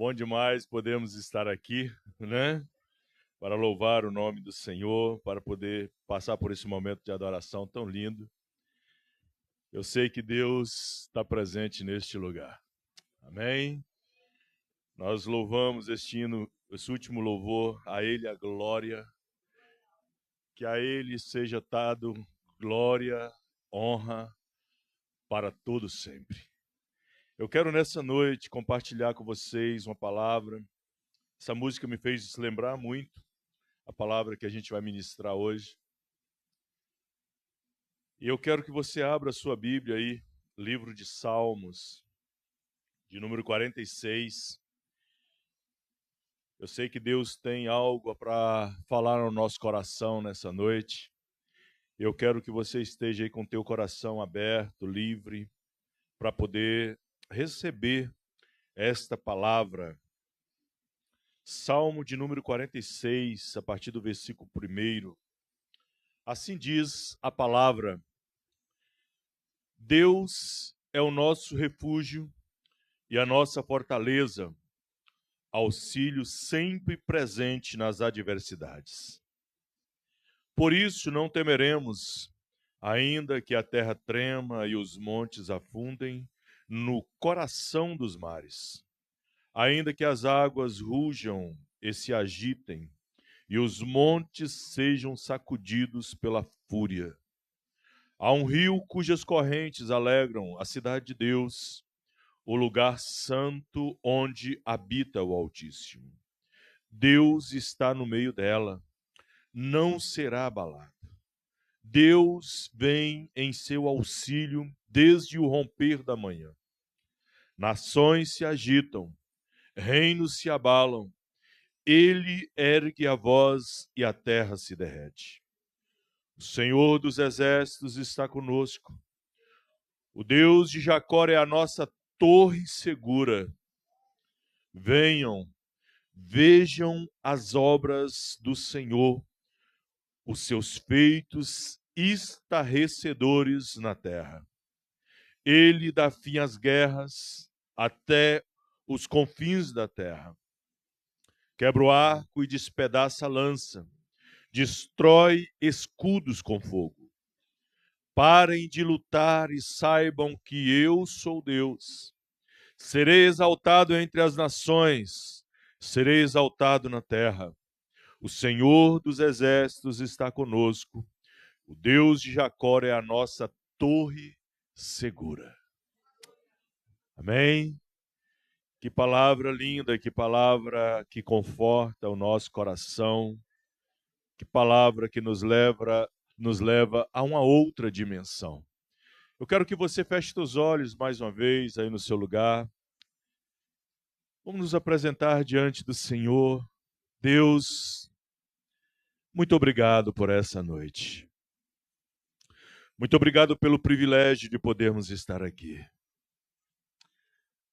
Bom demais podemos estar aqui, né? Para louvar o nome do Senhor, para poder passar por esse momento de adoração tão lindo. Eu sei que Deus está presente neste lugar. Amém? Nós louvamos esse último louvor, a Ele a glória, que a Ele seja dado glória, honra para todos sempre. Eu quero nessa noite compartilhar com vocês uma palavra. Essa música me fez lembrar muito a palavra que a gente vai ministrar hoje. E eu quero que você abra a sua Bíblia aí, livro de Salmos, de número 46. Eu sei que Deus tem algo para falar no nosso coração nessa noite. Eu quero que você esteja aí com o teu coração aberto, livre, para poder receber esta palavra. Salmo de número 46, a partir do versículo 1. Assim diz a palavra: Deus é o nosso refúgio e a nossa fortaleza, auxílio sempre presente nas adversidades. Por isso não temeremos, ainda que a terra trema e os montes afundem no coração dos mares, ainda que as águas rujam e se agitem, e os montes sejam sacudidos pela fúria. Há um rio cujas correntes alegram a cidade de Deus, o lugar santo onde habita o Altíssimo. Deus está no meio dela, não será abalada. Deus vem em seu auxílio desde o romper da manhã. Nações se agitam, reinos se abalam, ele ergue a voz e a terra se derrete. O Senhor dos exércitos está conosco. O Deus de Jacó é a nossa torre segura. Venham, vejam as obras do Senhor, os seus feitos estarrecedores na terra. Ele dá fim às guerras até os confins da terra. Quebra o arco e despedaça a lança. Destrói escudos com fogo. Parem de lutar e saibam que eu sou Deus. Serei exaltado entre as nações, serei exaltado na terra. O Senhor dos exércitos está conosco. O Deus de Jacó é a nossa torre segura. Amém? Que palavra linda, que palavra que conforta o nosso coração, que palavra que nos leva a uma outra dimensão. Eu quero que você feche seus olhos mais uma vez aí no seu lugar. Vamos nos apresentar diante do Senhor. Deus, muito obrigado por essa noite. Muito obrigado pelo privilégio de podermos estar aqui.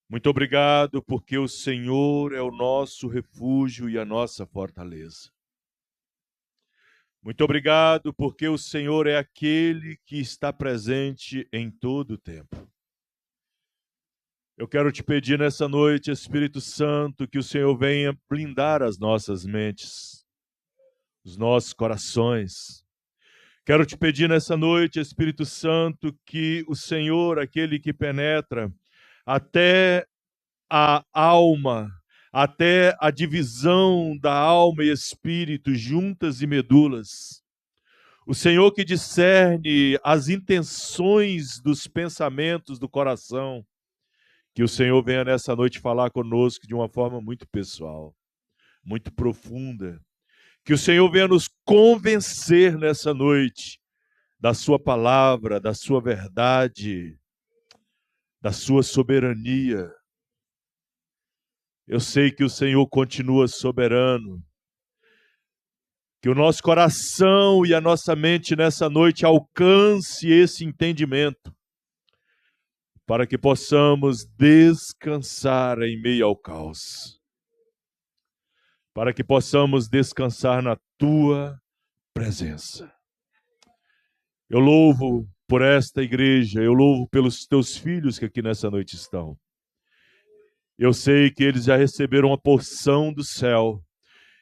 Muito obrigado porque o Senhor é o nosso refúgio e a nossa fortaleza. Muito obrigado porque o Senhor é aquele que está presente em todo o tempo. Eu quero te pedir nessa noite, Espírito Santo, que o Senhor venha blindar as nossas mentes, os nossos corações. Quero te pedir nessa noite, Espírito Santo, que o Senhor, aquele que penetra até a alma, até a divisão da alma e espírito, juntas e medulas. O Senhor que discerne as intenções dos pensamentos do coração. Que o Senhor venha nessa noite falar conosco de uma forma muito pessoal, muito profunda. Que o Senhor venha nos convencer nessa noite da sua palavra, da sua verdade, da sua soberania. Eu sei que o Senhor continua soberano. Que o nosso coração e a nossa mente nessa noite alcance esse entendimento, para que possamos descansar em meio ao caos. Para que possamos descansar na tua presença. Eu louvo por esta igreja, eu louvo pelos teus filhos que aqui nessa noite estão. Eu sei que eles já receberam a porção do céu.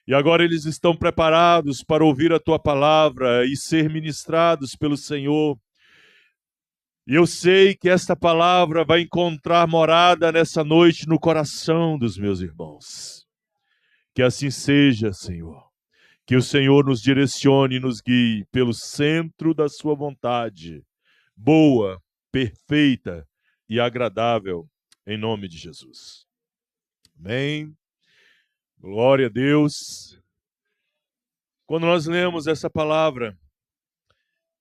E agora eles estão preparados para ouvir a tua palavra e ser ministrados pelo Senhor. E eu sei que esta palavra vai encontrar morada nessa noite no coração dos meus irmãos. Que assim seja, Senhor. Que o Senhor nos direcione e nos guie pelo centro da sua vontade, boa, perfeita e agradável, em nome de Jesus. Amém. Glória a Deus. Quando nós lemos essa palavra,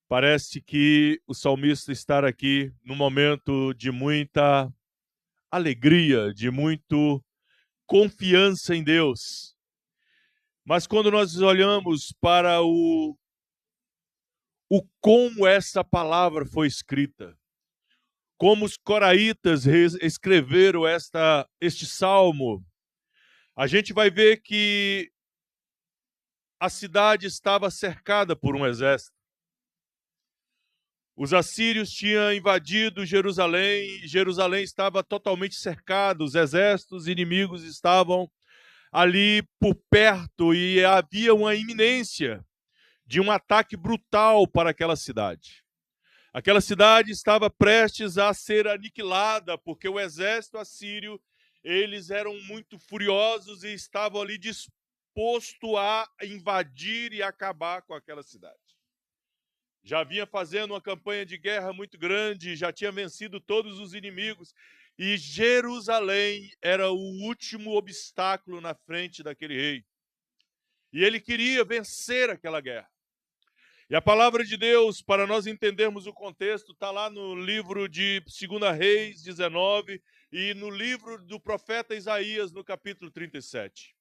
parece que o salmista está aqui num momento de muita alegria, de muito confiança em Deus. Mas quando nós olhamos para o como essa palavra foi escrita, como os coraitas escreveram este salmo, a gente vai ver que a cidade estava cercada por um exército. Os assírios tinham invadido Jerusalém, e Jerusalém estava totalmente cercada, os exércitos inimigos estavam ali por perto e havia uma iminência de um ataque brutal para aquela cidade. Aquela cidade estava prestes a ser aniquilada, porque o exército assírio, eles eram muito furiosos e estavam ali disposto a invadir e acabar com aquela cidade. Já vinha fazendo uma campanha de guerra muito grande, já tinha vencido todos os inimigos, e Jerusalém era o último obstáculo na frente daquele rei. E ele queria vencer aquela guerra. E a palavra de Deus, para nós entendermos o contexto, está lá no livro de 2 Reis 19 e no livro do profeta Isaías, no capítulo 37.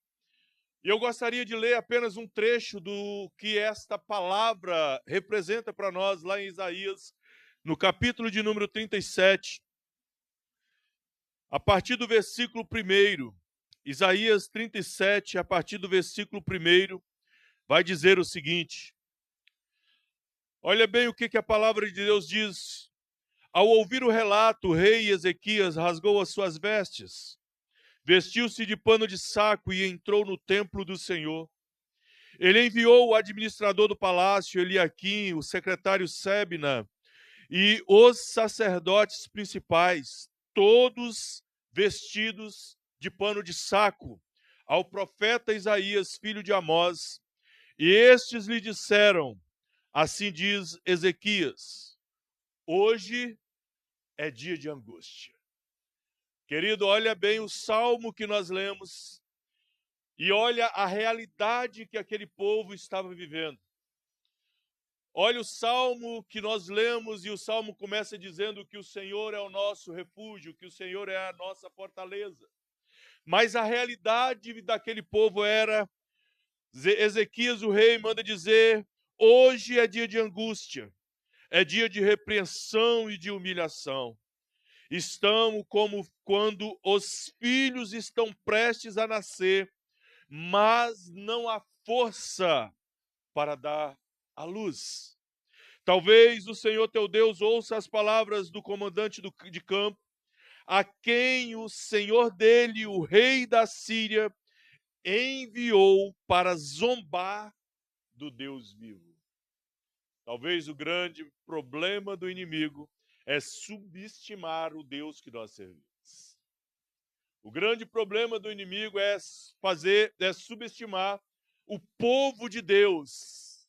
E eu gostaria de ler apenas um trecho do que esta palavra representa para nós lá em Isaías, no capítulo de número 37, a partir do versículo 1. Isaías 37, a partir do versículo 1, vai dizer o seguinte: olha bem o que a palavra de Deus diz. Ao ouvir o relato, o rei Ezequias rasgou as suas vestes, vestiu-se de pano de saco e entrou no templo do Senhor. Ele enviou o administrador do palácio, Eliaquim, o secretário Sebna, e os sacerdotes principais, todos vestidos de pano de saco, ao profeta Isaías, filho de Amós. E estes lhe disseram: assim diz Ezequias, hoje é dia de angústia. Querido, olha bem o salmo que nós lemos e olha a realidade que aquele povo estava vivendo. Olha o salmo que nós lemos e o salmo começa dizendo que o Senhor é o nosso refúgio, que o Senhor é a nossa fortaleza. Mas a realidade daquele povo era, Ezequias, o rei, manda dizer: hoje é dia de angústia, é dia de repreensão e de humilhação. Estamos como quando os filhos estão prestes a nascer, mas não há força para dar à luz. Talvez o Senhor teu Deus ouça as palavras do comandante de campo, a quem o senhor dele, o rei da Síria, enviou para zombar do Deus vivo. Talvez o grande problema do inimigo é subestimar o Deus que nós servimos. O grande problema do inimigo é subestimar o povo de Deus.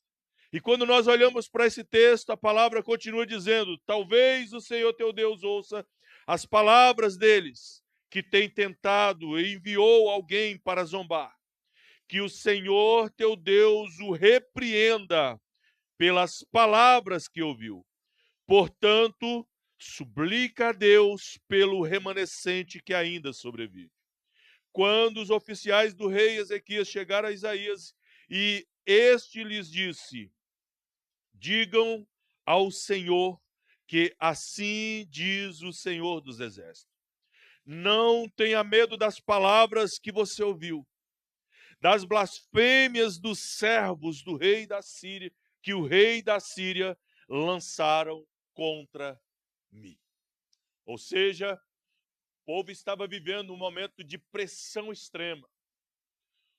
E quando nós olhamos para esse texto, a palavra continua dizendo: talvez o Senhor teu Deus ouça as palavras deles, que tem tentado e enviou alguém para zombar. Que o Senhor teu Deus o repreenda pelas palavras que ouviu. Portanto, suplica a Deus pelo remanescente que ainda sobrevive. Quando os oficiais do rei Ezequias chegaram a Isaías, e este lhes disse: digam ao Senhor que assim diz o Senhor dos Exércitos. Não tenha medo das palavras que você ouviu, das blasfêmias dos servos do rei da Síria, que o rei da Síria lançaram contra mim. Ou seja, povo estava vivendo um momento de pressão extrema.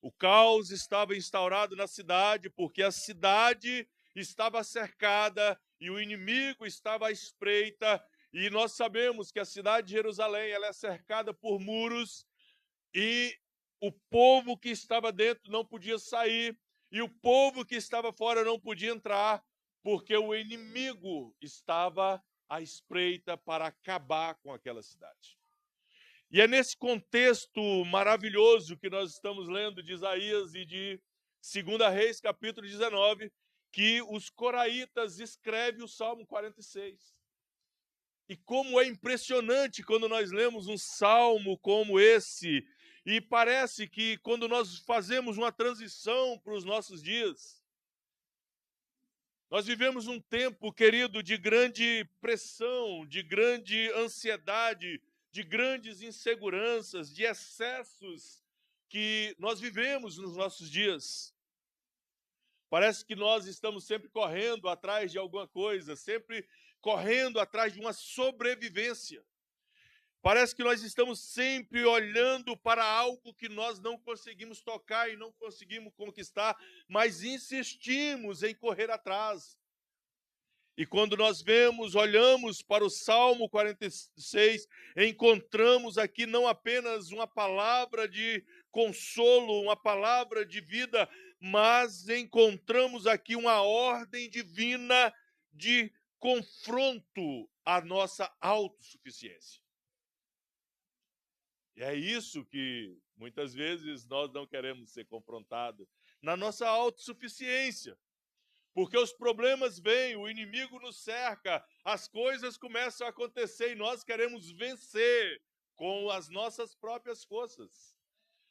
O caos estava instaurado na cidade, porque a cidade estava cercada e o inimigo estava à espreita. E nós sabemos que a cidade de Jerusalém ela é cercada por muros e o povo que estava dentro não podia sair e o povo que estava fora não podia entrar, porque o inimigo estava à espreita para acabar com aquela cidade. E é nesse contexto maravilhoso que nós estamos lendo de Isaías e de 2 Reis, capítulo 19, que os coraitas escrevem o Salmo 46. E como é impressionante quando nós lemos um salmo como esse, e parece que quando nós fazemos uma transição para os nossos dias, nós vivemos um tempo, querido, de grande pressão, de grande ansiedade, de grandes inseguranças, de excessos que nós vivemos nos nossos dias. Parece que nós estamos sempre correndo atrás de alguma coisa, sempre correndo atrás de uma sobrevivência. Parece que nós estamos sempre olhando para algo que nós não conseguimos tocar e não conseguimos conquistar, mas insistimos em correr atrás. E quando nós olhamos para o Salmo 46, encontramos aqui não apenas uma palavra de consolo, uma palavra de vida, mas encontramos aqui uma ordem divina de confronto à nossa autossuficiência. E é isso que muitas vezes nós não queremos ser confrontados, na nossa autossuficiência. Porque os problemas vêm, o inimigo nos cerca, as coisas começam a acontecer e nós queremos vencer com as nossas próprias forças.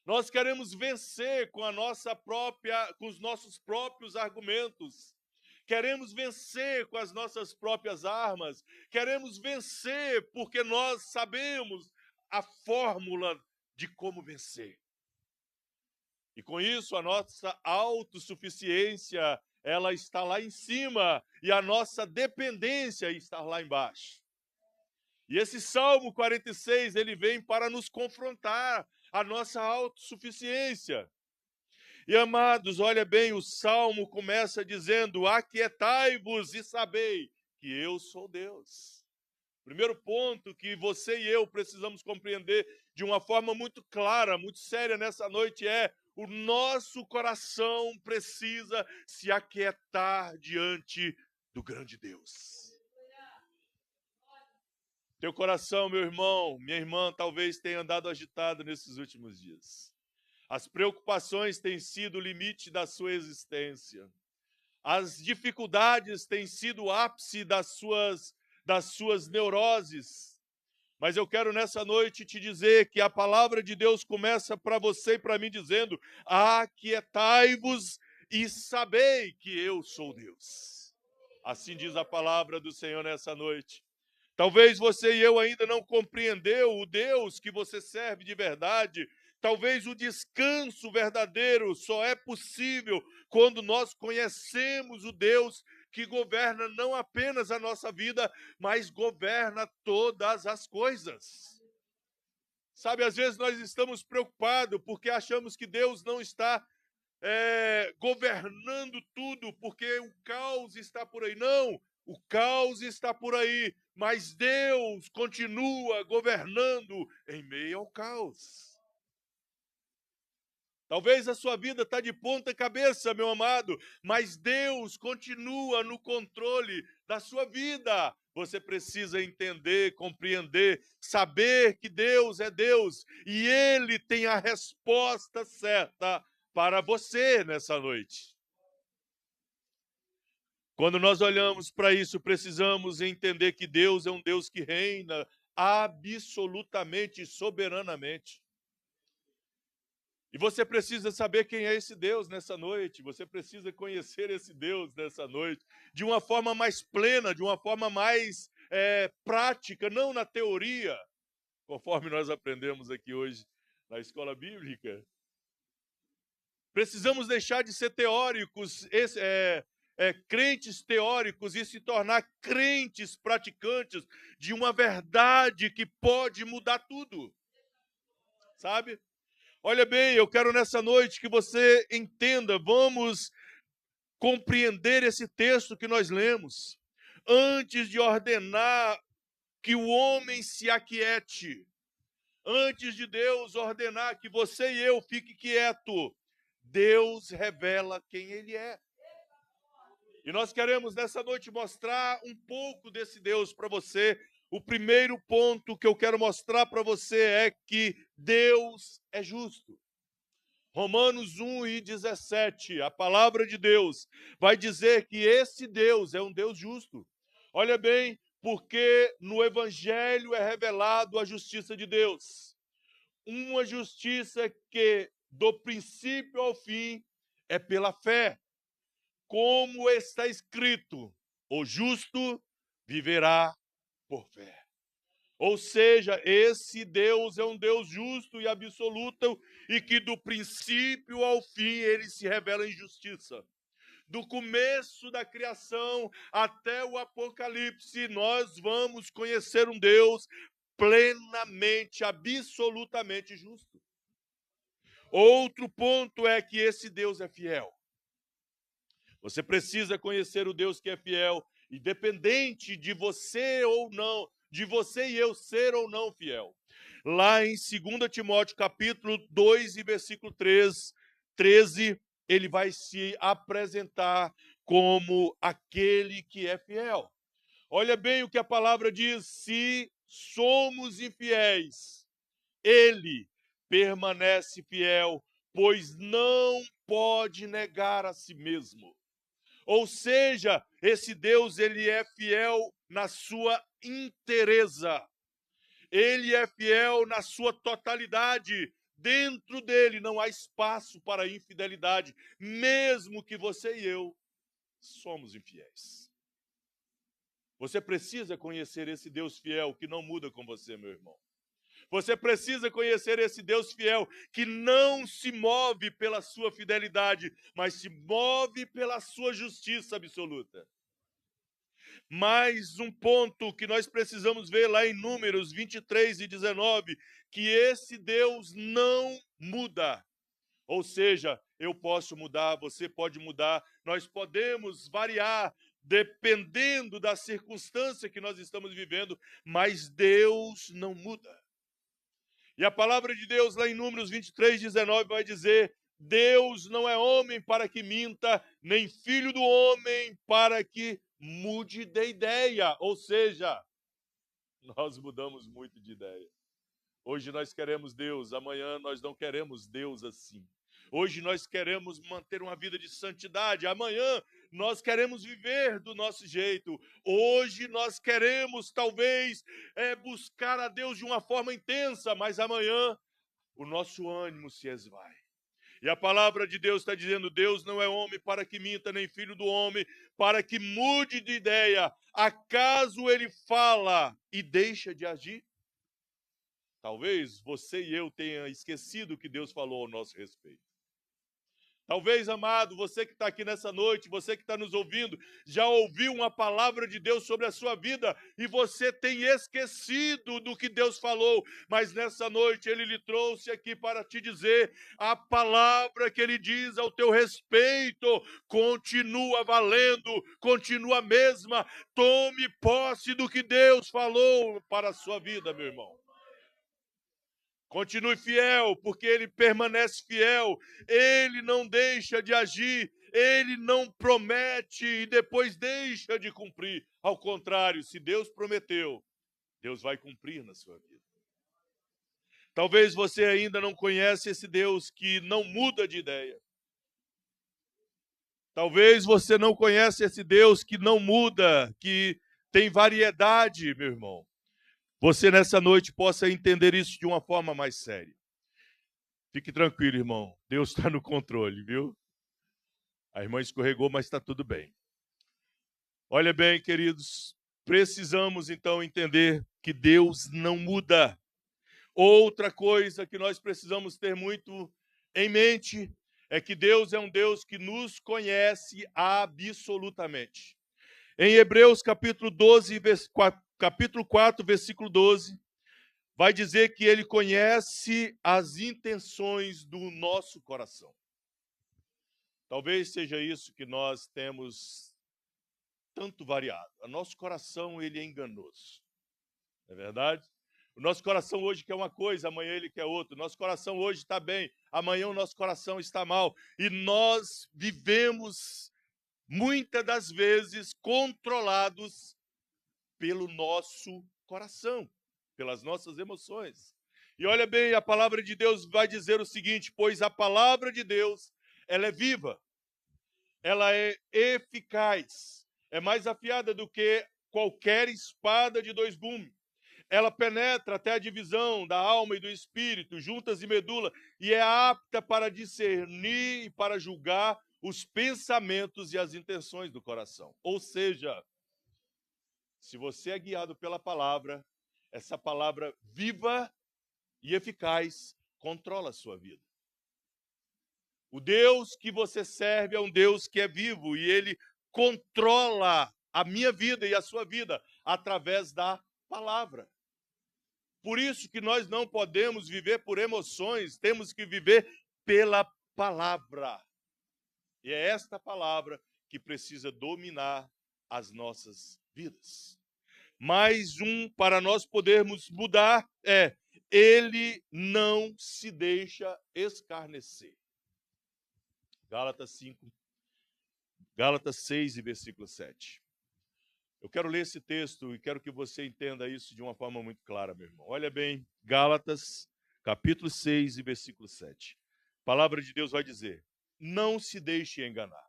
Nós queremos vencer com os nossos próprios argumentos. Queremos vencer com as nossas próprias armas. Queremos vencer porque nós sabemos a fórmula de como vencer. E com isso, a nossa autossuficiência, ela está lá em cima e a nossa dependência está lá embaixo. E esse Salmo 46, ele vem para nos confrontar a nossa autossuficiência. E amados, olha bem, o Salmo começa dizendo: aquietai-vos e sabei que eu sou Deus. Primeiro ponto que você e eu precisamos compreender de uma forma muito clara, muito séria nessa noite é: o nosso coração precisa se aquietar diante do grande Deus. Teu coração, meu irmão, minha irmã, talvez tenha andado agitado nesses últimos dias. As preocupações têm sido o limite da sua existência. As dificuldades têm sido o ápice das suas neuroses. Mas eu quero nessa noite te dizer que a palavra de Deus começa para você e para mim dizendo: aquietai-vos e sabei que eu sou Deus. Assim diz a palavra do Senhor nessa noite. Talvez você e eu ainda não compreendeu o Deus que você serve de verdade. Talvez o descanso verdadeiro só é possível quando nós conhecemos o Deus que governa não apenas a nossa vida, mas governa todas as coisas. Sabe, às vezes nós estamos preocupados porque achamos que Deus não está governando tudo, porque o caos está por aí. Não, o caos está por aí, mas Deus continua governando em meio ao caos. Talvez a sua vida está de ponta cabeça, meu amado, mas Deus continua no controle da sua vida. Você precisa entender, compreender, saber que Deus é Deus e Ele tem a resposta certa para você nessa noite. Quando nós olhamos para isso, precisamos entender que Deus é um Deus que reina absolutamente, soberanamente. E você precisa saber quem é esse Deus nessa noite. Você precisa conhecer esse Deus nessa noite de uma forma mais plena, de uma forma mais prática, não na teoria, conforme nós aprendemos aqui hoje na escola bíblica. Precisamos deixar de ser teóricos, crentes teóricos e se tornar crentes praticantes de uma verdade que pode mudar tudo, sabe? Olha bem, eu quero nessa noite que você entenda, vamos compreender esse texto que nós lemos. Antes de ordenar que o homem se aquiete, antes de Deus ordenar que você e eu fique quieto, Deus revela quem Ele é. E nós queremos nessa noite mostrar um pouco desse Deus para você. O primeiro ponto que eu quero mostrar para você é que Deus é justo. Romanos 1:17, a palavra de Deus vai dizer que esse Deus é um Deus justo. Olha bem, porque no Evangelho é revelado a justiça de Deus. Uma justiça que, do princípio ao fim, é pela fé. Como está escrito, o justo viverá por fé. Ou seja, esse Deus é um Deus justo e absoluto e que do princípio ao fim ele se revela em justiça. Do começo da criação até o Apocalipse, nós vamos conhecer um Deus plenamente, absolutamente justo. Outro ponto é que esse Deus é fiel. Você precisa conhecer o Deus que é fiel, independente de você ou não, de você e eu ser ou não fiel. Lá em 2 Timóteo, capítulo 2 e versículo 13, ele vai se apresentar como aquele que é fiel. Olha bem o que a palavra diz: se somos infiéis, ele permanece fiel, pois não pode negar a si mesmo. Ou seja, esse Deus, ele é fiel na sua inteireza. Ele é fiel na sua totalidade. Dentro dele não há espaço para infidelidade, mesmo que você e eu somos infiéis. Você precisa conhecer esse Deus fiel que não muda com você, meu irmão. Você precisa conhecer esse Deus fiel que não se move pela sua fidelidade, mas se move pela sua justiça absoluta. Mais um ponto que nós precisamos ver lá em Números 23:19, que esse Deus não muda. Ou seja, eu posso mudar, você pode mudar, nós podemos variar dependendo da circunstância que nós estamos vivendo, mas Deus não muda. E a palavra de Deus lá em Números 23:19 vai dizer: Deus não é homem para que minta, nem filho do homem para que mude de ideia. Ou seja, nós mudamos muito de ideia. Hoje nós queremos Deus, amanhã nós não queremos Deus assim. Hoje nós queremos manter uma vida de santidade, amanhã nós queremos viver do nosso jeito. Hoje nós queremos talvez buscar a Deus de uma forma intensa, mas amanhã o nosso ânimo se esvai. E a palavra de Deus está dizendo: Deus não é homem para que minta, nem filho do homem para que mude de ideia. Acaso ele fala e deixa de agir? Talvez você e eu tenha esquecido o que Deus falou ao nosso respeito. Talvez, amado, você que está aqui nessa noite, você que está nos ouvindo, já ouviu uma palavra de Deus sobre a sua vida e você tem esquecido do que Deus falou, mas nessa noite Ele lhe trouxe aqui para te dizer a palavra que Ele diz ao teu respeito, continua valendo, continua a mesma, tome posse do que Deus falou para a sua vida, meu irmão. Continue fiel, porque ele permanece fiel, ele não deixa de agir, ele não promete e depois deixa de cumprir. Ao contrário, se Deus prometeu, Deus vai cumprir na sua vida. Talvez você ainda não conhece esse Deus que não muda de ideia. Talvez você não conhece esse Deus que não muda, que tem variedade, meu irmão. Você nessa noite possa entender isso de uma forma mais séria. Fique tranquilo, irmão. Deus está no controle, viu? A irmã escorregou, mas está tudo bem. Olha bem, queridos, precisamos então entender que Deus não muda. Outra coisa que nós precisamos ter muito em mente é que Deus é um Deus que nos conhece absolutamente. Em Hebreus capítulo 4, versículo 12, vai dizer que ele conhece as intenções do nosso coração. Talvez seja isso que nós temos tanto variado. O nosso coração, ele é enganoso. Não é verdade? O nosso coração hoje quer uma coisa, amanhã ele quer outra. O nosso coração hoje está bem, amanhã o nosso coração está mal. E nós vivemos, muitas das vezes, controlados pelo nosso coração, pelas nossas emoções. E olha bem, a palavra de Deus vai dizer o seguinte: pois a palavra de Deus, ela é viva, ela é eficaz, é mais afiada do que qualquer espada de dois gumes. Ela penetra até a divisão da alma e do espírito, juntas e medula, e é apta para discernir e para julgar os pensamentos e as intenções do coração. Ou seja, se você é guiado pela palavra, essa palavra viva e eficaz controla a sua vida. O Deus que você serve é um Deus que é vivo e ele controla a minha vida e a sua vida através da palavra. Por isso que nós não podemos viver por emoções, temos que viver pela palavra. E é esta palavra que precisa dominar as nossas vidas. Mais um para nós podermos mudar é: ele não se deixa escarnecer. Gálatas 6 e versículo 7. Eu quero ler esse texto e quero que você entenda isso de uma forma muito clara, meu irmão. Olha bem, Gálatas, capítulo 6 e versículo 7. A palavra de Deus vai dizer: não se deixe enganar.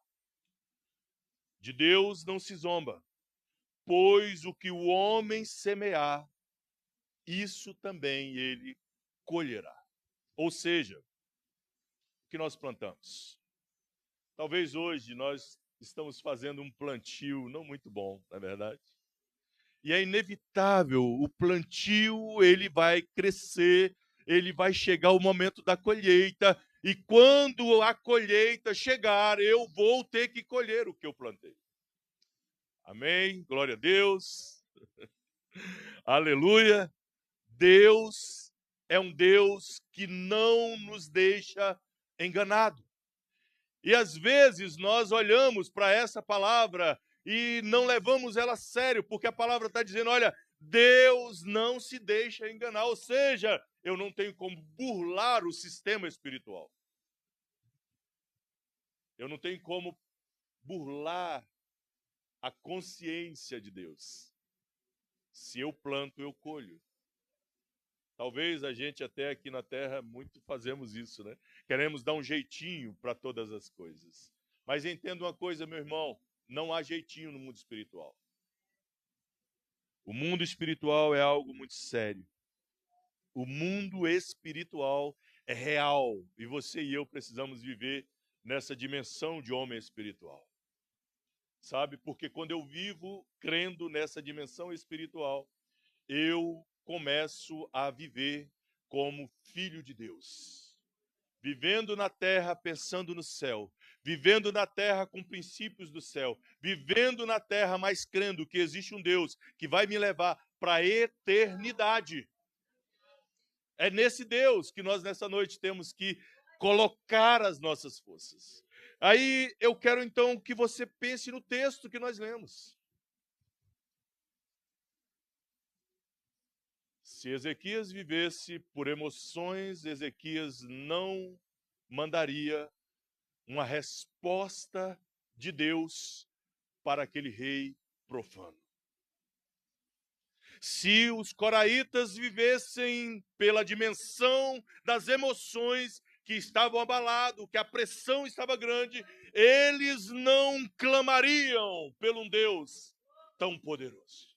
De Deus não se zomba, pois o que o homem semear, isso também ele colherá. Ou seja, o que nós plantamos. Talvez hoje nós estamos fazendo um plantio não muito bom, não é verdade? E é inevitável, o plantio ele vai crescer, ele vai chegar o momento da colheita, e quando a colheita chegar, eu vou ter que colher o que eu plantei. Amém? Glória a Deus. Aleluia. Deus é um Deus que não nos deixa enganado. E às vezes nós olhamos para essa palavra e não levamos ela a sério, porque a palavra está dizendo: olha, Deus não se deixa enganar, ou seja, eu não tenho como burlar o sistema espiritual. Eu não tenho como burlar a consciência de Deus. Se eu planto, eu colho. Talvez a gente até aqui na Terra muito fazemos isso, né? Queremos dar um jeitinho para todas as coisas. Mas entenda uma coisa, meu irmão, não há jeitinho no mundo espiritual. O mundo espiritual é algo muito sério. O mundo espiritual é real e você e eu precisamos viver nessa dimensão de homem espiritual. Sabe? Porque quando eu vivo crendo nessa dimensão espiritual, eu começo a viver como filho de Deus. Vivendo na terra, pensando no céu. Vivendo na terra com princípios do céu. Vivendo na terra, mas crendo que existe um Deus que vai me levar para a eternidade. É nesse Deus que nós nessa noite temos que colocar as nossas forças. Aí eu quero então que você pense no texto que nós lemos. Se Ezequias vivesse por emoções, Ezequias não mandaria uma resposta de Deus para aquele rei profano. Se os coraitas vivessem pela dimensão das emoções que estavam abalados, que a pressão estava grande, eles não clamariam pelo um Deus tão poderoso.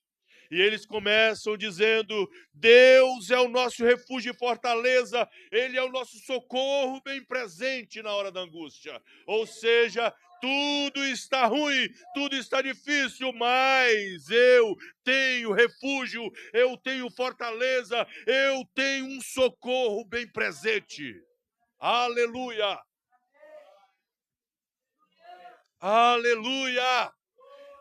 E eles começam dizendo: Deus é o nosso refúgio e fortaleza, Ele é o nosso socorro bem presente na hora da angústia. Ou seja, tudo está ruim, tudo está difícil, mas eu tenho refúgio, eu tenho fortaleza, eu tenho um socorro bem presente. Aleluia! Aleluia!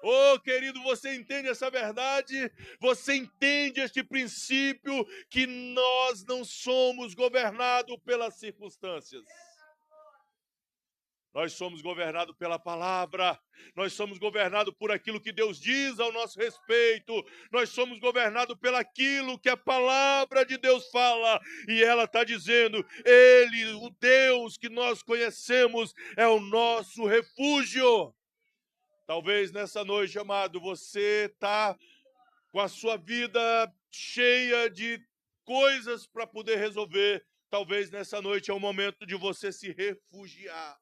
Oh, querido, você entende essa verdade? Você entende este princípio que nós não somos governados pelas circunstâncias. Nós somos governados pela palavra, nós somos governados por aquilo que Deus diz ao nosso respeito, nós somos governados pelaquilo que a palavra de Deus fala, e ela está dizendo, Ele, o Deus que nós conhecemos, é o nosso refúgio. Talvez nessa noite, amado, você está com a sua vida cheia de coisas para poder resolver. Talvez nessa noite é o momento de você se refugiar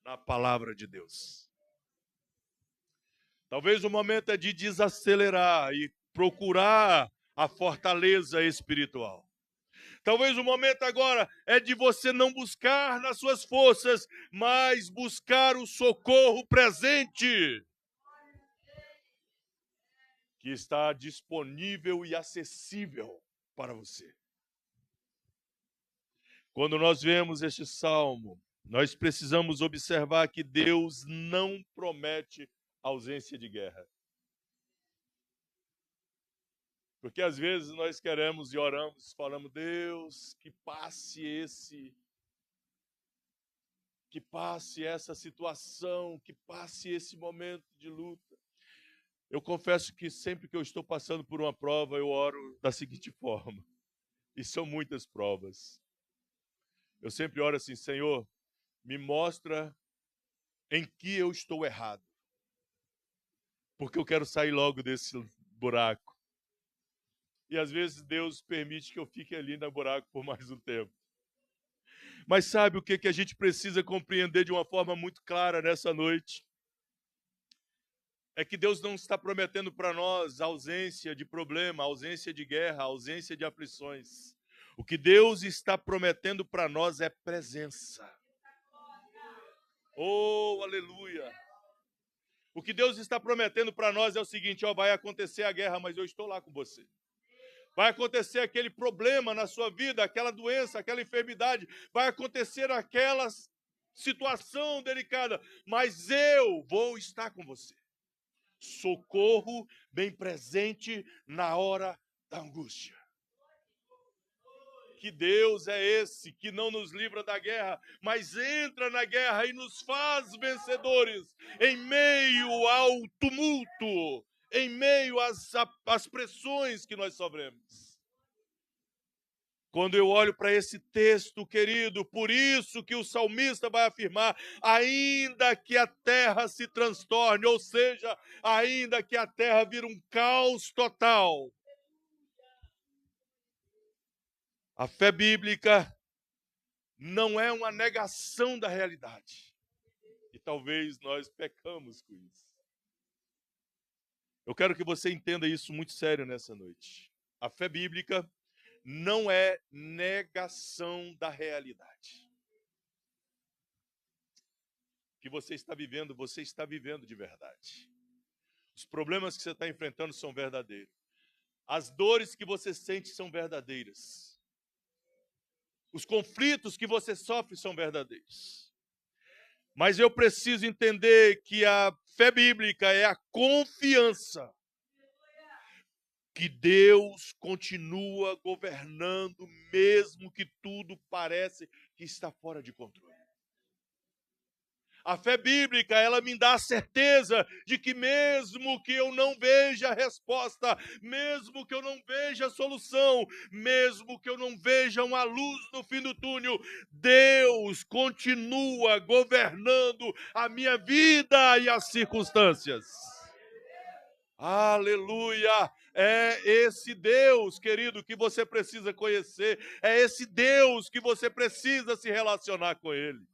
na palavra de Deus. Talvez o momento é de desacelerar e procurar a fortaleza espiritual. Talvez o momento agora é de você não buscar nas suas forças, mas buscar o socorro presente, que está disponível e acessível para você. Quando nós vemos este salmo, nós precisamos observar que Deus não promete ausência de guerra. Porque às vezes nós queremos e oramos, falamos, Deus, que passe essa situação, que passe esse momento de luta. Eu confesso que sempre que eu estou passando por uma prova, eu oro da seguinte forma, e são muitas provas. Eu sempre oro assim, Senhor, me mostra em que eu estou errado, porque eu quero sair logo desse buraco. E às vezes Deus permite que eu fique ali no buraco por mais um tempo. Mas sabe o que a gente precisa compreender de uma forma muito clara nessa noite? É que Deus não está prometendo para nós ausência de problema, ausência de guerra, ausência de aflições. O que Deus está prometendo para nós é presença. Oh, aleluia! O que Deus está prometendo para nós é o seguinte, ó, vai acontecer a guerra, mas eu estou lá com você. Vai acontecer aquele problema na sua vida, aquela doença, aquela enfermidade, vai acontecer aquela situação delicada, mas eu vou estar com você. Socorro bem presente na hora da angústia. Que Deus é esse que não nos livra da guerra, mas entra na guerra e nos faz vencedores em meio ao tumulto, em meio às pressões que nós sofremos. Quando eu olho para esse texto, querido, por isso que o salmista vai afirmar, ainda que a terra se transtorne, ou seja, ainda que a terra vire um caos total, a fé bíblica não é uma negação da realidade. E talvez nós pecamos com isso. Eu quero que você entenda isso muito sério nessa noite. A fé bíblica não é negação da realidade. O que você está vivendo de verdade. Os problemas que você está enfrentando são verdadeiros. As dores que você sente são verdadeiras. Os conflitos que você sofre são verdadeiros. Mas eu preciso entender que a fé bíblica é a confiança que Deus continua governando, mesmo que tudo parece que está fora de controle. A fé bíblica, ela me dá a certeza de que mesmo que eu não veja a resposta, mesmo que eu não veja a solução, mesmo que eu não veja uma luz no fim do túnel, Deus continua governando a minha vida e as circunstâncias. Aleluia! É esse Deus, querido, que você precisa conhecer, é esse Deus que você precisa se relacionar com Ele.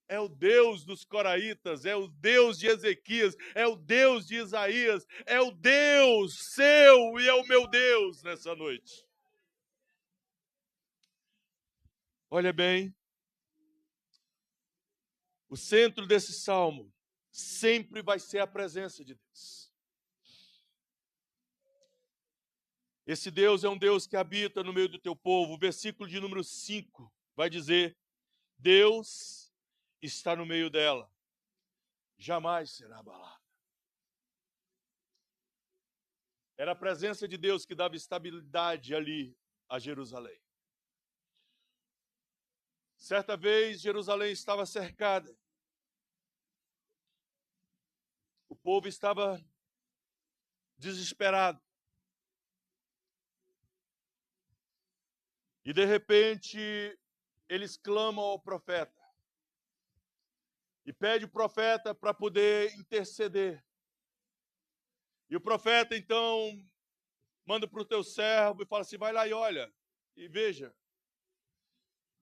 É o Deus dos coraitas, é o Deus de Ezequias, é o Deus de Isaías, é o Deus seu e é o meu Deus nessa noite. Olha bem, o centro desse salmo sempre vai ser a presença de Deus. Esse Deus é um Deus que habita no meio do teu povo. O versículo de número 5 vai dizer, Deus está no meio dela. jamais será abalada. Era a presença de Deus que dava estabilidade ali a Jerusalém. Certa vez, Jerusalém estava cercada. O povo estava desesperado. E de repente, eles clamam ao profeta. E pede o profeta para poder interceder. E o profeta, então, manda para o teu servo e fala assim, vai lá e olha, e veja.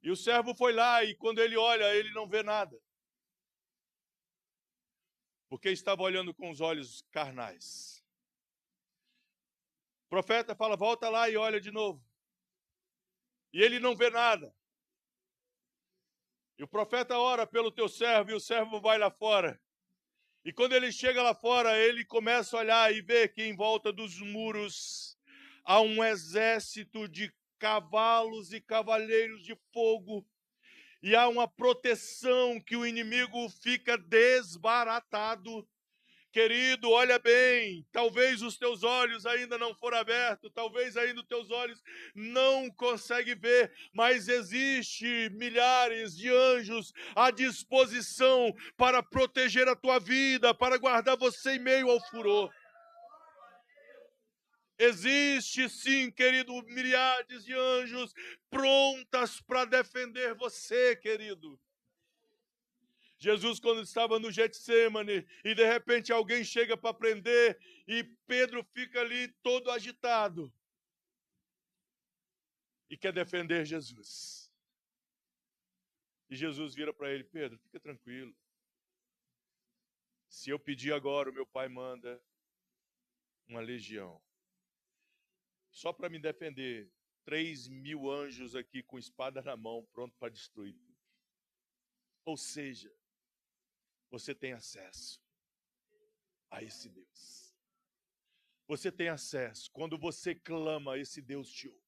E o servo foi lá, e quando ele olha, ele não vê nada. Porque estava olhando com os olhos carnais. O profeta fala, volta lá e olha de novo. E ele não vê nada. E o profeta ora pelo teu servo, e o servo vai lá fora. E quando ele chega lá fora, ele começa a olhar e vê que em volta dos muros há um exército de cavalos e cavaleiros de fogo. E há uma proteção que o inimigo fica desbaratado. Querido, olha bem, talvez os teus olhos ainda não foram abertos, talvez ainda os teus olhos não conseguem ver, mas existe milhares de anjos à disposição para proteger a tua vida, para guardar você em meio ao furor. Existe sim, querido, milhares de anjos prontas para defender você, querido. Jesus, quando estava no Getsêmani, e de repente alguém chega para prender, e Pedro fica ali todo agitado, e quer defender Jesus. E Jesus vira para ele, Pedro, fica tranquilo. Se eu pedir agora, o meu pai manda uma legião. Só para me defender, 3.000 anjos aqui com espada na mão, pronto para destruir tudo. Ou seja, você tem acesso a esse Deus. Você tem acesso. Quando você clama, esse Deus te ouve.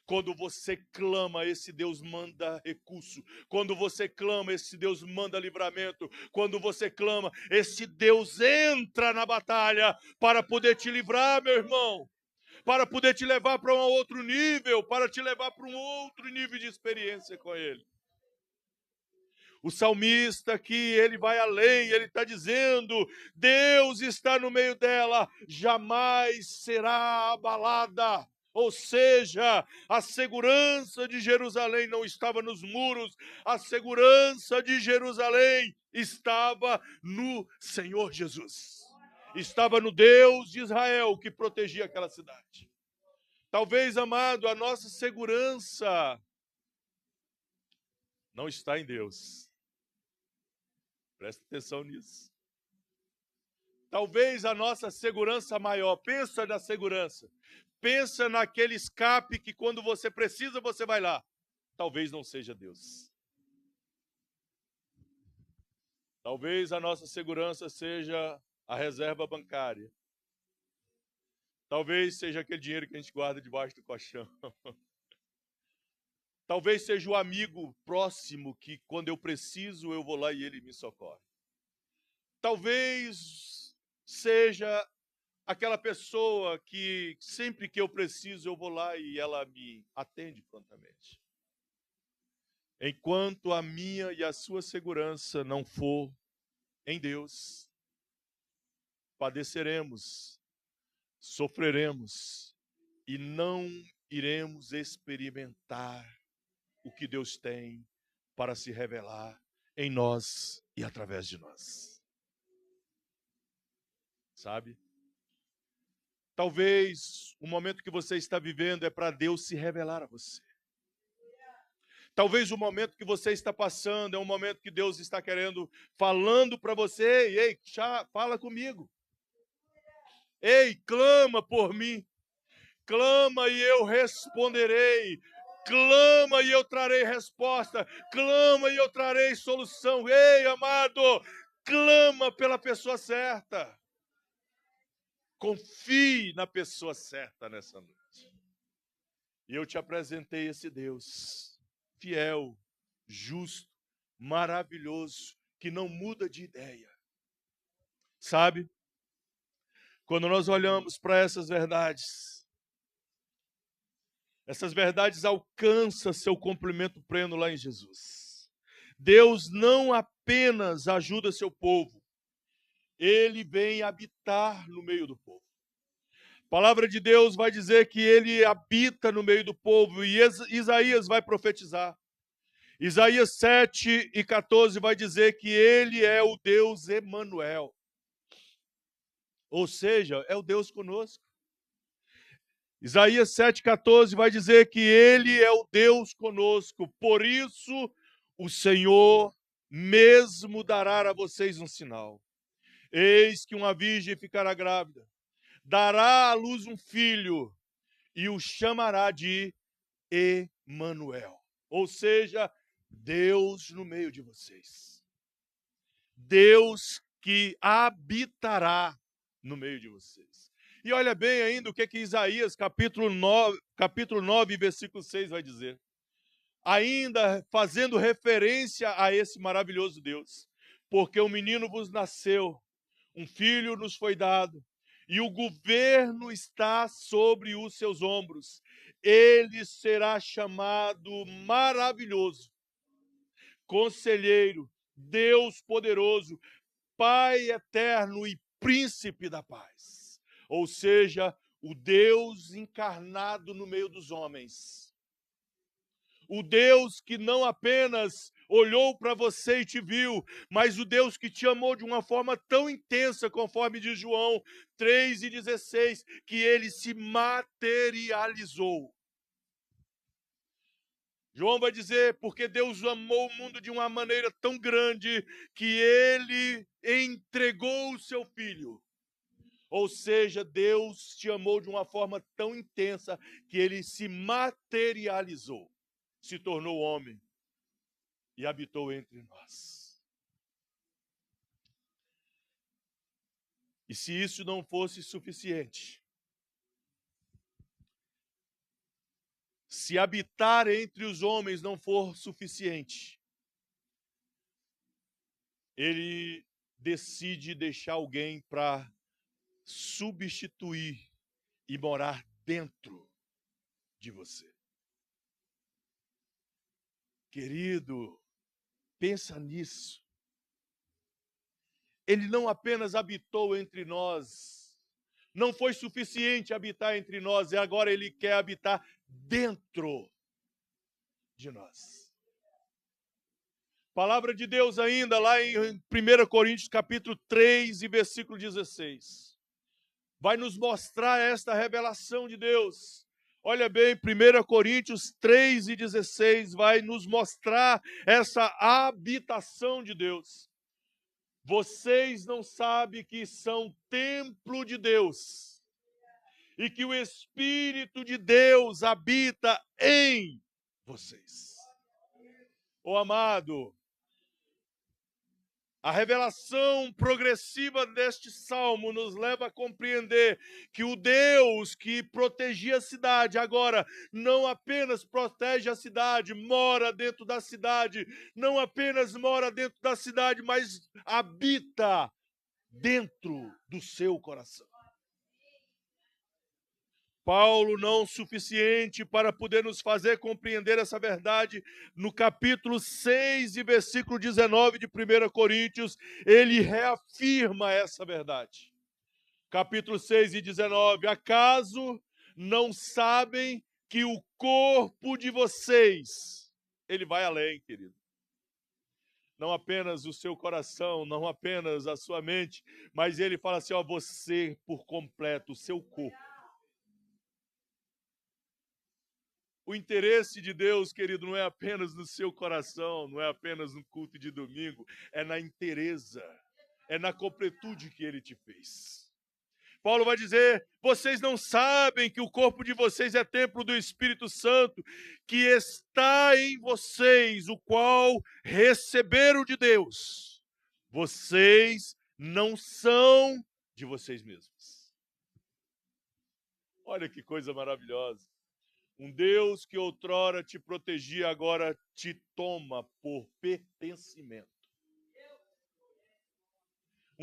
Quando você clama, esse Deus manda recurso. Quando você clama, esse Deus manda livramento. Quando você clama, esse Deus entra na batalha para poder te livrar, meu irmão. Para poder te levar para um outro nível, para te levar para um outro nível de experiência com Ele. O salmista aqui, ele vai além, ele está dizendo, Deus está no meio dela, jamais será abalada. Ou seja, a segurança de Jerusalém não estava nos muros, a segurança de Jerusalém estava no Senhor Jesus. Estava no Deus de Israel que protegia aquela cidade. Talvez, amado, a nossa segurança não está em Deus. Presta atenção nisso. Talvez a nossa segurança maior, pensa na segurança, pensa naquele escape que quando você precisa, você vai lá. Talvez não seja Deus. Talvez a nossa segurança seja a reserva bancária. Talvez seja aquele dinheiro que a gente guarda debaixo do colchão. Talvez seja o amigo próximo que quando eu preciso, eu vou lá e ele me socorre. Talvez seja aquela pessoa que sempre que eu preciso eu vou lá e ela me atende prontamente. Enquanto a minha e a sua segurança não for em Deus, padeceremos, sofreremos e não iremos experimentar o que Deus tem para se revelar em nós e através de nós. Sabe? Talvez o momento que você está vivendo é para Deus se revelar a você. Talvez o momento que você está passando é um momento que Deus está querendo, falando para você, ei, fala comigo. Ei, clama por mim. Clama e eu responderei. Clama e eu trarei resposta. Clama e eu trarei solução. Ei, amado, clama pela pessoa certa. Confie na pessoa certa nessa noite. E eu te apresentei esse Deus fiel, justo, maravilhoso, que não muda de ideia. Sabe? Quando nós olhamos para essas verdades alcançam seu cumprimento pleno lá em Jesus. Deus não apenas ajuda seu povo, ele vem habitar no meio do povo. A palavra de Deus vai dizer que ele habita no meio do povo, e Isaías vai profetizar. Isaías 7:14 vai dizer que ele é o Deus Emanuel. Ou seja, é o Deus conosco. Isaías 7,14 vai dizer que ele é o Deus conosco. Por isso, o Senhor mesmo dará a vocês um sinal. Eis que uma virgem ficará grávida, dará à luz um filho e o chamará de Emanuel. Ou seja, Deus no meio de vocês. Deus que habitará no meio de vocês. E olha bem ainda o que Isaías, capítulo 9, versículo 6 vai dizer. Ainda fazendo referência a esse maravilhoso Deus. Porque um menino vos nasceu, um filho nos foi dado, e o governo está sobre os seus ombros. Ele será chamado maravilhoso, conselheiro, Deus poderoso, Pai eterno e príncipe da paz. Ou seja, o Deus encarnado no meio dos homens. O Deus que não apenas olhou para você e te viu, mas o Deus que te amou de uma forma tão intensa, conforme diz João 3,16, que ele se materializou. João vai dizer, porque Deus amou o mundo de uma maneira tão grande que ele entregou o seu filho. Ou seja, Deus te amou de uma forma tão intensa que ele se materializou, se tornou homem e habitou entre nós. E se isso não fosse suficiente, se habitar entre os homens não for suficiente, ele decide deixar alguém para substituir e morar dentro de você. Querido, pensa nisso. Ele não apenas habitou entre nós, não foi suficiente habitar entre nós, e agora ele quer habitar dentro de nós. Palavra de Deus ainda lá em 1 Coríntios capítulo 3 e versículo 16. Vai nos mostrar esta revelação de Deus. Olha bem, 1 Coríntios 3 e 16 vai nos mostrar essa habitação de Deus. Vocês não sabem que são templo de Deus e que o Espírito de Deus habita em vocês. Ô amado, a revelação progressiva deste salmo nos leva a compreender que o Deus que protegia a cidade agora não apenas protege a cidade, mora dentro da cidade, não apenas mora dentro da cidade, mas habita dentro do seu coração. Paulo, não suficiente para poder nos fazer compreender essa verdade, no capítulo 6 e versículo 19 de 1 Coríntios, ele reafirma essa verdade. Capítulo 6 e 19, acaso não sabem que o corpo de vocês, ele vai além, querido. Não apenas o seu coração, não apenas a sua mente, mas ele fala assim, ó, você por completo, o seu corpo. O interesse de Deus, querido, não é apenas no seu coração, não é apenas no culto de domingo, é na inteireza, é na completude que ele te fez. Paulo vai dizer, vocês não sabem que o corpo de vocês é templo do Espírito Santo, que está em vocês, o qual receberam de Deus. Vocês não são de vocês mesmos. Olha que coisa maravilhosa. Um Deus que outrora te protegia, agora te toma por pertencimento.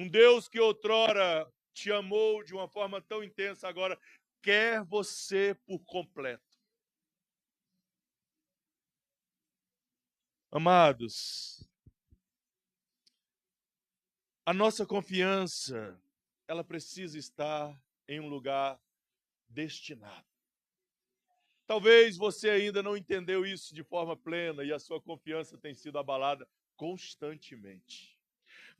Um Deus que outrora te amou de uma forma tão intensa, agora quer você por completo. Amados, a nossa confiança, ela precisa estar em um lugar destinado. Talvez você ainda não entendeu isso de forma plena e a sua confiança tem sido abalada constantemente.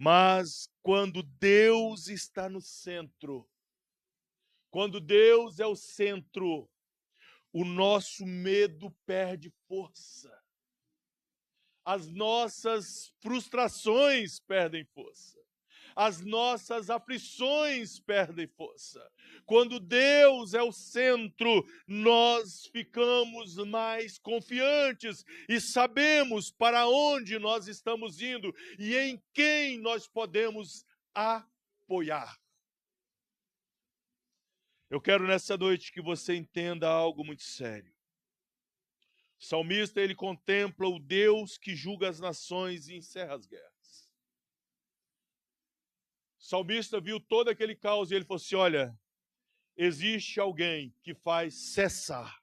Mas quando Deus está no centro, quando Deus é o centro, o nosso medo perde força. As nossas frustrações perdem força. As nossas aflições perdem força. Quando Deus é o centro, nós ficamos mais confiantes e sabemos para onde nós estamos indo e em quem nós podemos apoiar. Eu quero nessa noite que você entenda algo muito sério. O salmista, ele contempla o Deus que julga as nações e encerra as guerras. O salmista viu todo aquele caos e ele falou assim, olha, existe alguém que faz cessar.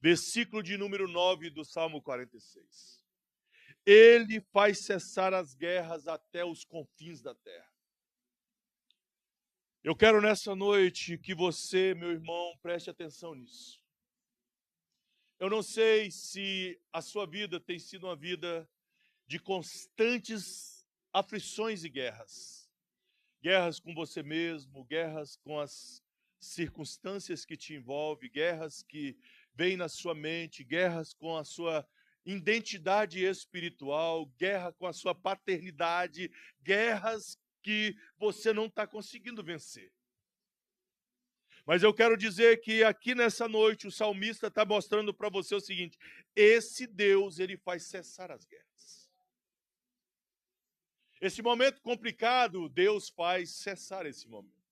Versículo de número 9 do Salmo 46. Ele faz cessar as guerras até os confins da terra. Eu quero nessa noite que você, meu irmão, preste atenção nisso. Eu não sei se a sua vida tem sido uma vida de constantes aflições e guerras. Guerras com você mesmo, guerras com as circunstâncias que te envolvem, guerras que vêm na sua mente, guerras com a sua identidade espiritual, guerra com a sua paternidade, guerras que você não está conseguindo vencer. Mas eu quero dizer que aqui nessa noite o salmista está mostrando para você o seguinte, esse Deus, ele faz cessar as guerras. Esse momento complicado, Deus faz cessar esse momento.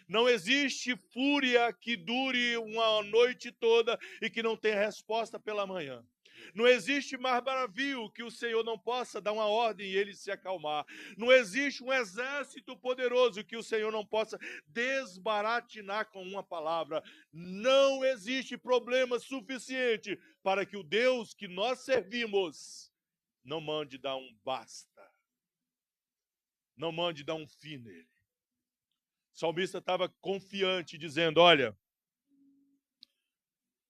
Não existe fúria que dure uma noite toda e que não tenha resposta pela manhã. Não existe mar bravio que o Senhor não possa dar uma ordem e ele se acalmar. Não existe um exército poderoso que o Senhor não possa desbaratinar com uma palavra. Não existe problema suficiente para que o Deus que nós servimos não mande dar um basta. Não mande dar um fim nele. O salmista estava confiante, dizendo, olha,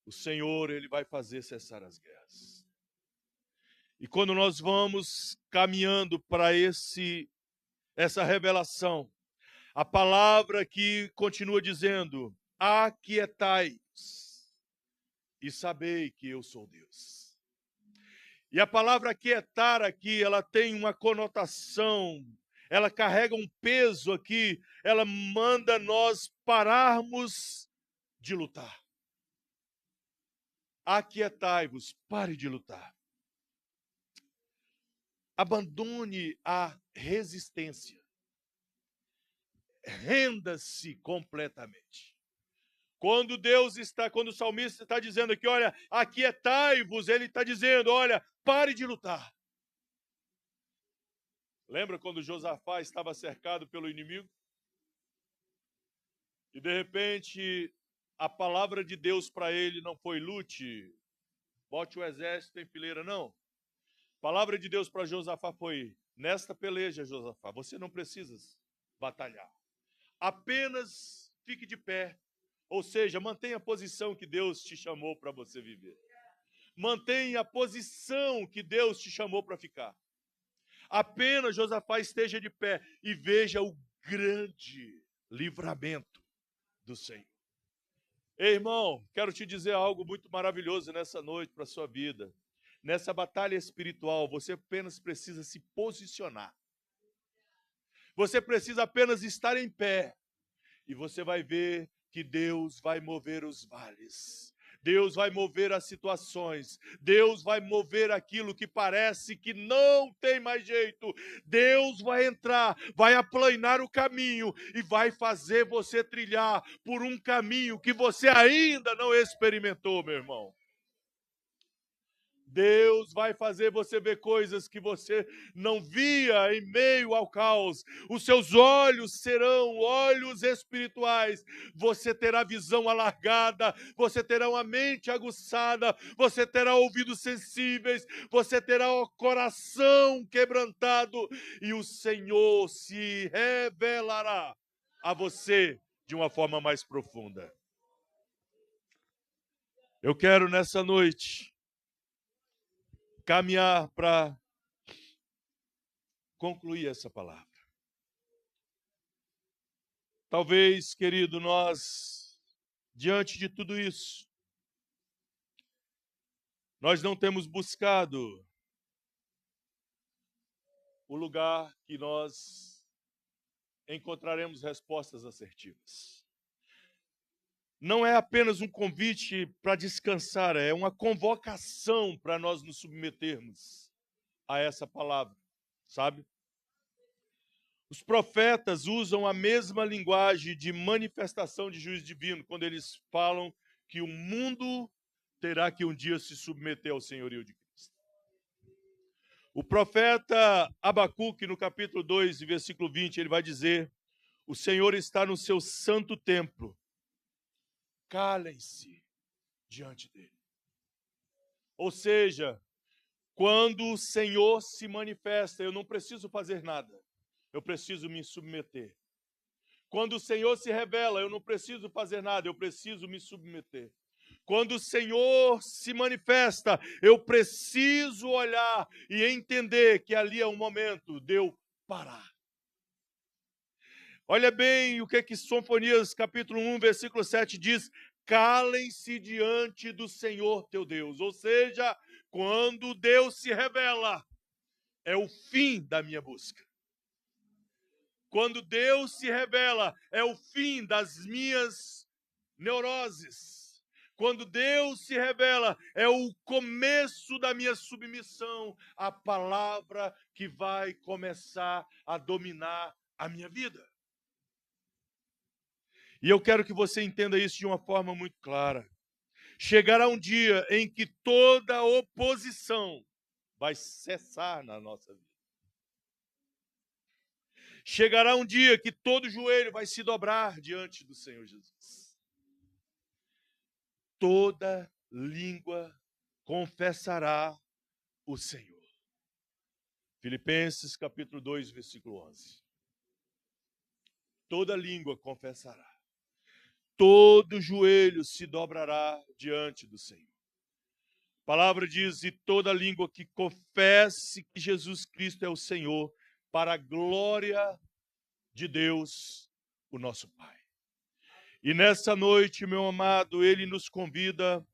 o Senhor, ele vai fazer cessar as guerras. E quando nós vamos caminhando para essa revelação, a palavra que continua dizendo, aquietai-vos e sabei que eu sou Deus. E a palavra aquietar aqui, ela tem uma conotação, ela carrega um peso aqui, ela manda nós pararmos de lutar. Aquietai-vos, pare de lutar. Abandone a resistência. Renda-se completamente. Quando o salmista está dizendo aqui, olha, aquietai-vos, ele está dizendo, olha, pare de lutar. Lembra quando Josafá estava cercado pelo inimigo? E de repente, a palavra de Deus para ele não foi lute, bote o exército em fileira, não. A palavra de Deus para Josafá foi, nesta peleja, Josafá, você não precisa batalhar. Apenas fique de pé. Ou seja, mantenha a posição que Deus te chamou para você viver. Mantenha a posição que Deus te chamou para ficar. Apenas Josafá esteja de pé e veja o grande livramento do Senhor. Ei, irmão, quero te dizer algo muito maravilhoso nessa noite para a sua vida. Nessa batalha espiritual, você apenas precisa se posicionar. Você precisa apenas estar em pé. E você vai ver que Deus vai mover os vales. Deus vai mover as situações. Deus vai mover aquilo que parece que não tem mais jeito. Deus vai entrar, vai aplanar o caminho e vai fazer você trilhar por um caminho que você ainda não experimentou, meu irmão. Deus vai fazer você ver coisas que você não via em meio ao caos. Os seus olhos serão olhos espirituais. Você terá visão alargada, você terá uma mente aguçada, você terá ouvidos sensíveis, você terá o coração quebrantado e o Senhor se revelará a você de uma forma mais profunda. Eu quero nessa noite caminhar para concluir essa palavra. Talvez, querido, nós, diante de tudo isso, nós não temos buscado o lugar que nós encontraremos respostas assertivas. Não é apenas um convite para descansar, é uma convocação para nós nos submetermos a essa palavra, sabe? Os profetas usam a mesma linguagem de manifestação de juízo divino quando eles falam que o mundo terá que um dia se submeter ao senhorio de Cristo. O profeta Abacuque, no capítulo 2, versículo 20, ele vai dizer: o Senhor está no seu santo templo, calem-se diante dele. Ou seja, quando o Senhor se manifesta, eu não preciso fazer nada, eu preciso me submeter. Quando o Senhor se revela, eu não preciso fazer nada, eu preciso me submeter. Quando o Senhor se manifesta, eu preciso olhar e entender que ali é o momento de eu parar. Olha bem o que Sofonias capítulo 1, versículo 7 diz: calem-se diante do Senhor teu Deus. Ou seja, quando Deus se revela, é o fim da minha busca. Quando Deus se revela, é o fim das minhas neuroses. Quando Deus se revela, é o começo da minha submissão à palavra que vai começar a dominar a minha vida. E eu quero que você entenda isso de uma forma muito clara. Chegará um dia em que toda oposição vai cessar na nossa vida. Chegará um dia que todo joelho vai se dobrar diante do Senhor Jesus. Toda língua confessará o Senhor. Filipenses capítulo 2, versículo 11. Toda língua confessará. Todo joelho se dobrará diante do Senhor. A palavra diz: e toda língua que confesse que Jesus Cristo é o Senhor, para a glória de Deus, o nosso Pai. E nessa noite, meu amado, Ele nos convida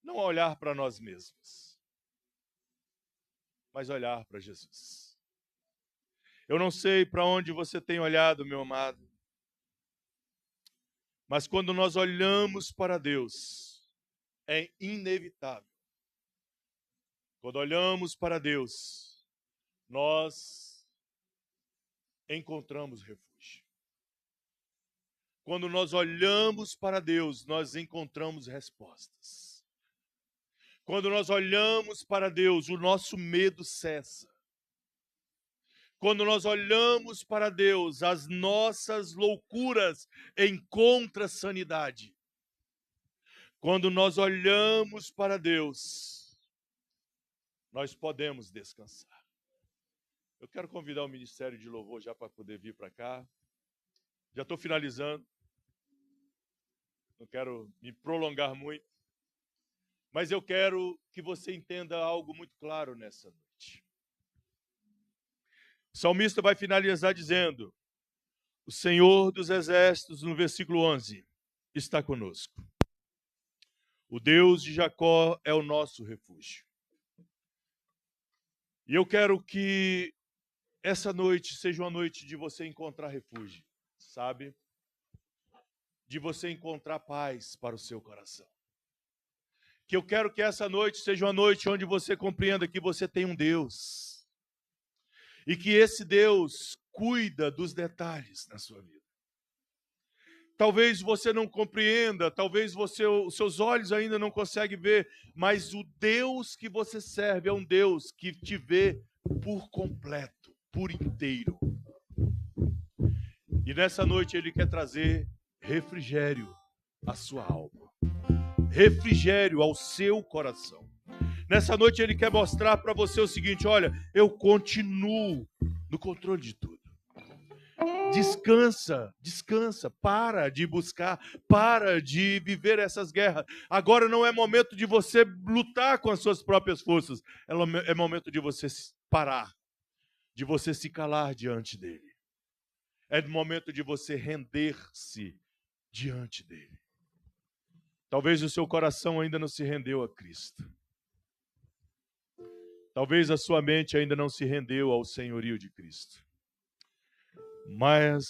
não a olhar para nós mesmos, mas olhar para Jesus. Eu não sei para onde você tem olhado, meu amado, mas quando nós olhamos para Deus, é inevitável. Quando olhamos para Deus, nós encontramos refúgio. Quando nós olhamos para Deus, nós encontramos respostas. Quando nós olhamos para Deus, o nosso medo cessa. Quando nós olhamos para Deus, as nossas loucuras encontram sanidade. Quando nós olhamos para Deus, nós podemos descansar. Eu quero convidar o Ministério de Louvor já para poder vir para cá. Já estou finalizando. Não quero me prolongar muito. Mas eu quero que você entenda algo muito claro nessa noite. O salmista vai finalizar dizendo: o Senhor dos Exércitos, no versículo 11, está conosco. O Deus de Jacó é o nosso refúgio. E eu quero que essa noite seja uma noite de você encontrar refúgio, sabe? De você encontrar paz para o seu coração. Que eu quero que essa noite seja uma noite onde você compreenda que você tem um Deus. E que esse Deus cuida dos detalhes na sua vida. Talvez você não compreenda, talvez os seus olhos ainda não conseguem ver, mas o Deus que você serve é um Deus que te vê por completo, por inteiro. E nessa noite Ele quer trazer refrigério à sua alma, refrigério ao seu coração. Nessa noite Ele quer mostrar para você o seguinte: olha, eu continuo no controle de tudo. Descansa, descansa, para de buscar, para de viver essas guerras. Agora não é momento de você lutar com as suas próprias forças, é momento de você parar, de você se calar diante dele. É momento de você render-se diante dele. Talvez o seu coração ainda não se rendeu a Cristo. Talvez a sua mente ainda não se rendeu ao senhorio de Cristo. Mas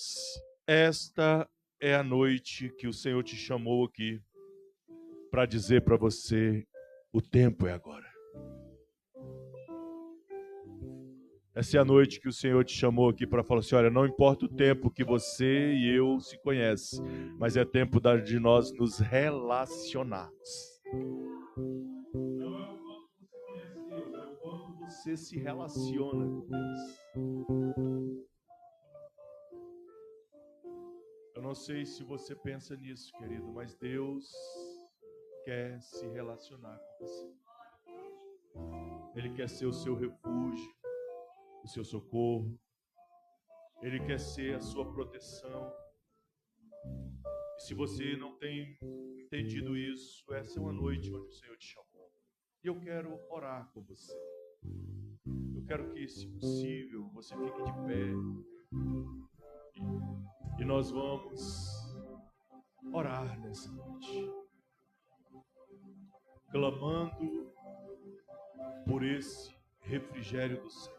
esta é a noite que o Senhor te chamou aqui para dizer para você: o tempo é agora. Essa é a noite que o Senhor te chamou aqui para falar assim: olha, não importa o tempo que você e eu se conhecem, mas é tempo de nós nos relacionarmos. Não é o quanto você conhece Deus, é o quanto você se relaciona com Deus. Eu não sei se você pensa nisso, querido, mas Deus quer se relacionar com você. Ele quer ser o seu refúgio, o seu socorro. Ele quer ser a sua proteção. E se você não tem entendido isso, essa é uma noite onde o Senhor te chamou. E eu quero orar com você. Eu quero que, se possível, você fique de pé. E nós vamos orar nessa noite, clamando por esse refrigério do céu,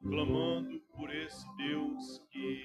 clamando por esse Deus que